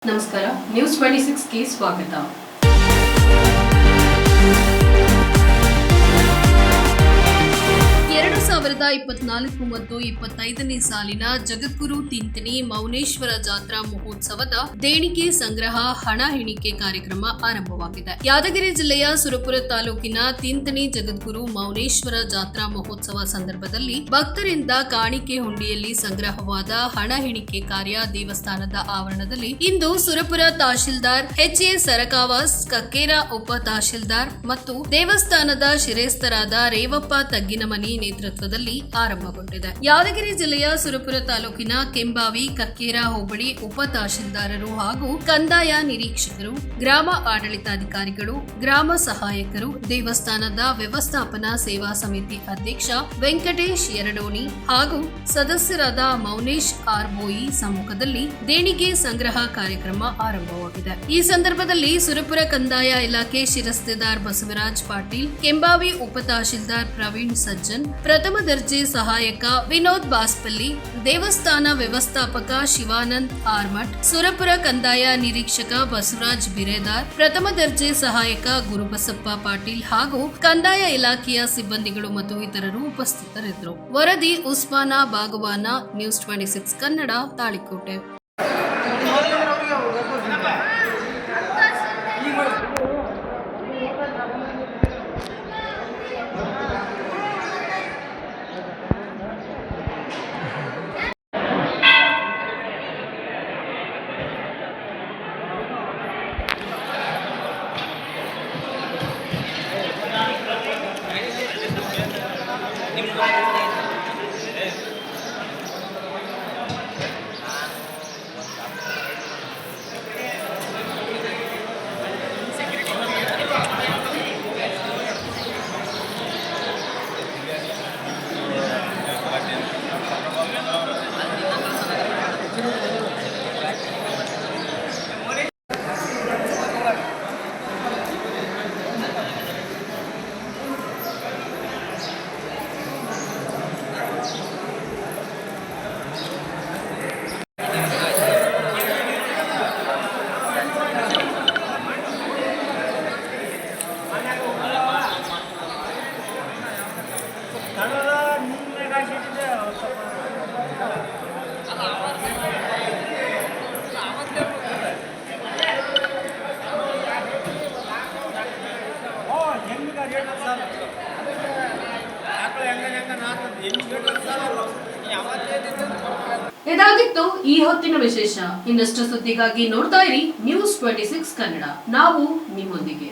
ನಮಸ್ಕಾರ ನ್ಯೂಸ್ 26 ಗೆ ಸ್ವಾಗತ. 2024 ಮತ್ತು 25ನೇ ಸಾಲಿನ ಜಗದ್ಗುರು ತಿಂತನಿ ಮೌನೇಶ್ವರ ಜಾತ್ರಾ ಮಹೋತ್ಸವದ ದೇಣಿಗೆ ಸಂಗ್ರಹ ಹಣ ಎಣಿಕೆ ಕಾರ್ಯಕ್ರಮ ಆರಂಭವಾಗಿದೆ. ಯಾದಗಿರಿ ಜಿಲ್ಲೆಯ ಸುರಪುರ ತಾಲೂಕಿನ ತಿಂತನಿ ಜಗದ್ಗುರು ಮೌನೇಶ್ವರ ಜಾತ್ರಾ ಮಹೋತ್ಸವ ಸಂದರ್ಭದಲ್ಲಿ ಭಕ್ತರಿಂದ ಕಾಣಿಕೆ ಹುಂಡಿಯಲ್ಲಿ ಸಂಗ್ರಹವಾದ ಹಣ ಎಣಿಕೆ ಕಾರ್ಯ ದೇವಸ್ಥಾನದ ಆವರಣದಲ್ಲಿ ಇಂದು ಸುರಪುರ ತಹಶೀಲ್ದಾರ್ ಎಚ್.ಎ. ಸರಕಾವಾಸ್, ಕಕ್ಕೇರ ಉಪ ತಹಶೀಲ್ದಾರ್ ಮತ್ತು ದೇವಸ್ಥಾನದ ಶಿರೇಸ್ತರಾದ ರೇವಪ್ಪ ತಗ್ಗಿನಮನಿ ನೇತೃತ್ವದಲ್ಲಿ ಆರಂಭಗೊಂಡಿದೆ. ಯಾದಗಿರಿ ಜಿಲ್ಲೆಯ ಸುರಪುರ ತಾಲೂಕಿನ ಕೆಂಬಾವಿ, ಕಕ್ಕೇರ ಹೋಬಳಿ ಉಪ ತಹಶೀಲ್ದಾರರು ಹಾಗೂ ಕಂದಾಯ ನಿರೀಕ್ಷಕರು, ಗ್ರಾಮ ಆಡಳಿತಾಧಿಕಾರಿಗಳು, ಗ್ರಾಮ ಸಹಾಯಕರು, ದೇವಸ್ಥಾನದ ವ್ಯವಸ್ಥಾಪನಾ ಸೇವಾ ಸಮಿತಿ ಅಧ್ಯಕ್ಷ ವೆಂಕಟೇಶ್ ಯರಡೋಣಿ ಹಾಗೂ ಸದಸ್ಯರಾದ ಮೌನೇಶ್ ಆರ್ಬೋಯಿ ಸಮ್ಮುಖದಲ್ಲಿ ದೇಣಿಗೆ ಸಂಗ್ರಹ ಕಾರ್ಯಕ್ರಮ ಆರಂಭವಾಗಿದೆ. ಈ ಸಂದರ್ಭದಲ್ಲಿ ಸುರಪುರ ಕಂದಾಯ ಇಲಾಖೆ ಶಿರಸ್ತೇದಾರ್ ಬಸವರಾಜ್ ಪಾಟೀಲ್, ಕೆಂಬಾವಿ ಉಪ ತಹಶೀಲ್ದಾರ್ ಪ್ರವೀಣ್ ಸಜ್ಜನ್, ಪ್ರಥಮ ದರ್ಜೆ ಸಹಾಯಕ ವಿನೋದ್ ಬಾಸ್ಪಲ್ಲಿ, ದೇವಸ್ಥಾನ ವ್ಯವಸ್ಥಾಪಕ ಶಿವಾನಂದ್ ಆರ್ಮಠ್, ಸುರಪುರ ಕಂದಾಯ ನಿರೀಕ್ಷಕ ಬಸವರಾಜ್ ಬಿರೇದಾರ್, ಪ್ರಥಮ ದರ್ಜೆ ಸಹಾಯಕ ಗುರುಬಸಪ್ಪ ಪಾಟೀಲ್ ಹಾಗೂ ಕಂದಾಯ ಇಲಾಖೆಯ ಸಿಬ್ಬಂದಿಗಳು ಮತ್ತು ಇತರರು ಉಪಸ್ಥಿತರಿದ್ದರು. ವರದಿ ಉಸ್ಮಾನ ಬಾಗವಾನ, ನ್ಯೂಸ್ 26 ಕನ್ನಡ, ತಾಳಿಕೋಟೆ. ಇದಾಗಿತ್ತು ಈ ಹೊತ್ತಿನ ವಿಶೇಷ. ಇನ್ನಷ್ಟು ಸುದ್ದಿಗಾಗಿ ನೋಡ್ತಾ ಇರಿ ನ್ಯೂಸ್ 26 ಕನ್ನಡ. ನಾವು ನಿಮ್ಮೊಂದಿಗೆ.